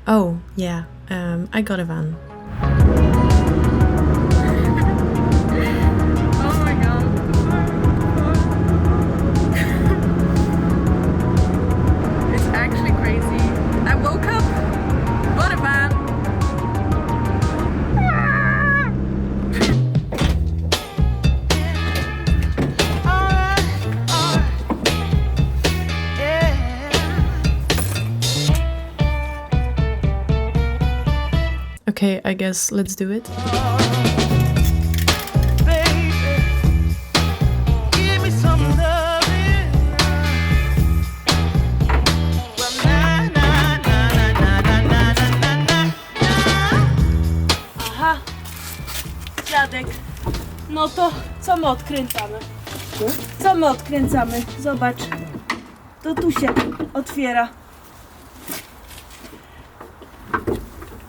Oh, yeah, I got a van. Oh my god. It's actually crazy. I woke up, got a van. Okay, I guess let's do it. Aha, dziadek. No to co my odkręcamy? Co my odkręcamy? Zobacz. To tu się otwiera.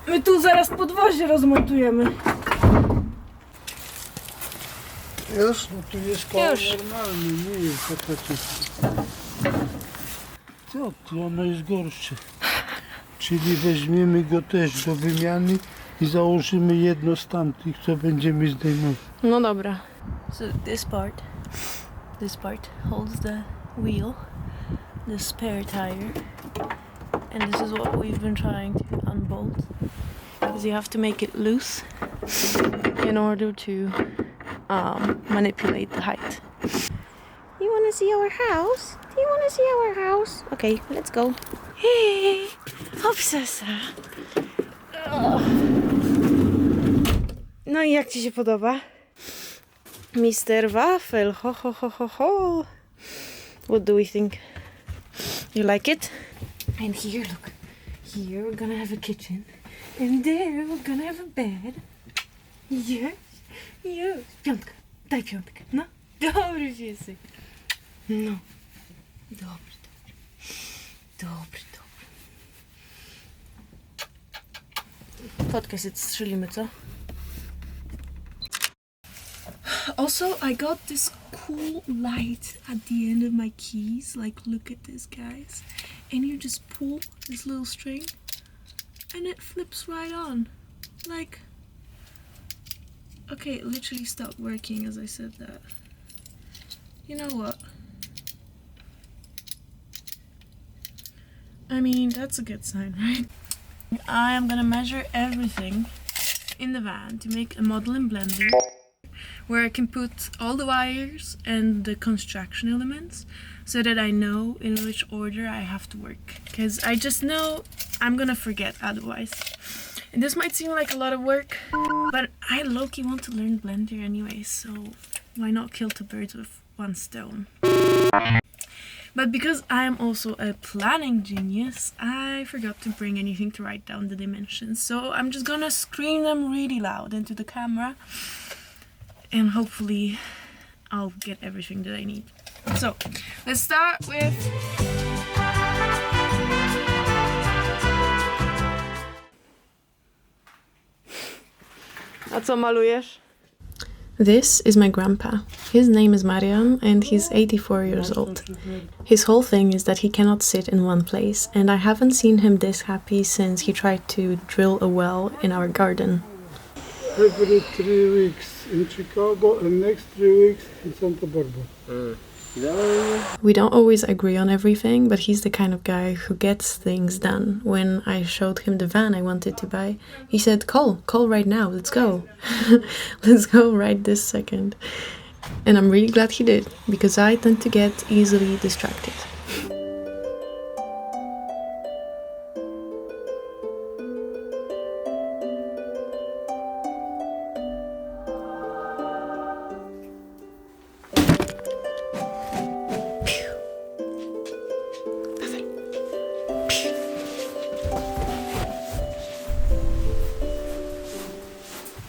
My tu zaraz podwozie rozmontujemy. Już? No tu jest koło Już. normalny, nie jest taka czysta. Co ty, ono jest gorsze. Czyli weźmiemy go też do wymiany i założymy jedno z tamtych, co będziemy zdejmować. No dobra. So this part holds the wheel, the spare tire, and this is what we've been trying to unbolt. Because you have to make it loose in order to manipulate the height. You want to see our house? Do you want to see our house? Okay, let's go. Hey, obsesa. No i jak ci się podoba? Mr. Waffle, ho ho ho ho ho. What do we think? You like it? And here, look. Here we're gonna have a kitchen. And there we're gonna have a bed. Yes, yes. Piątka, daj piątkę, no. Dobry piesek. No. Dobry, dobry. Dobry, dobry. Fotkę sobie strzelimy, co? Also, I got this cool light at the end of my keys. Like, look at this, guys. And you just pull this little string and it flips right on. Like, okay, it literally stopped working as I said that. You know what? I mean, that's a good sign, right? I am gonna measure everything in the van to make a model in Blender where I can put all the wires and the construction elements so that I know in which order I have to work. Because I just know I'm gonna forget otherwise. And this might seem like a lot of work, but I low-key want to learn Blender anyway, so why not kill two birds with one stone? But because I am also a planning genius, I forgot to bring anything to write down the dimensions. So I'm just gonna scream them really loud into the camera. And hopefully I'll get everything that I need. So, let's start with... A co malujesz? This is my grandpa. His name is Marian and he's 84 years old. His whole thing is that he cannot sit in one place, and I haven't seen him this happy since he tried to drill a well in our garden. Every 3 weeks in Chicago and next 3 weeks in Santa Barbara. We don't always agree on everything, but he's the kind of guy who gets things done. When I showed him the van I wanted to buy, he said, call right now, let's go. Let's go right this second. And I'm really glad he did, because I tend to get easily distracted.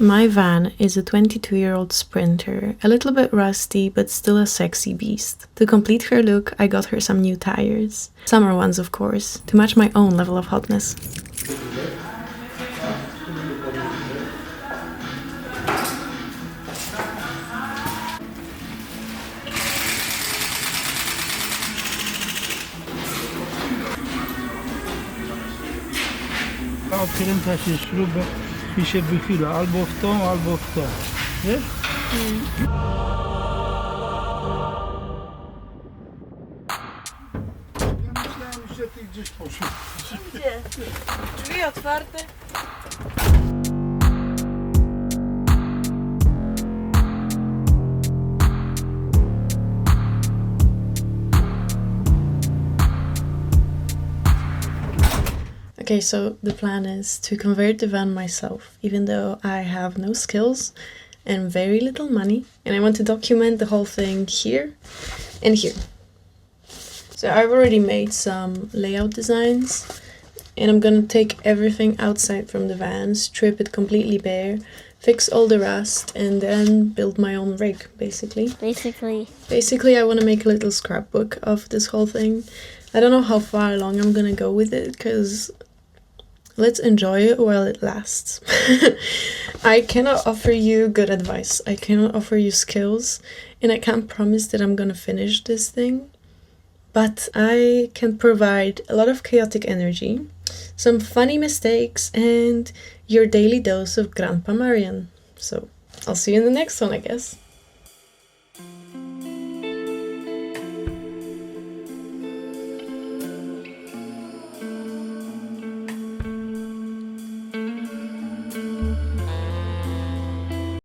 My van is a 22-year-old Sprinter, a little bit rusty but still a sexy beast. To complete her look, I got her some new tires. Summer ones, of course, to match my own level of hotness. a odkręca się śrubę i się wychyla albo w tą, albo w tą. Wiesz? Ja myślałem, że ty gdzieś poszedł. Gdzie? Drzwi otwarte. Okay, so the plan is to convert the van myself, even though I have no skills and very little money, and I want to document the whole thing here and here. So I've already made some layout designs, and I'm gonna take everything outside from the van, strip it completely bare, fix all the rust, and then build my own rig, basically. Basically, I want to make a little scrapbook of this whole thing. I don't know how far along I'm gonna go with it, because let's enjoy it while it lasts. I cannot offer you good advice. I cannot offer you skills, and I can't promise that I'm gonna finish this thing. But I can provide a lot of chaotic energy, some funny mistakes, and your daily dose of Grandpa Marian. So I'll see you in the next one, I guess.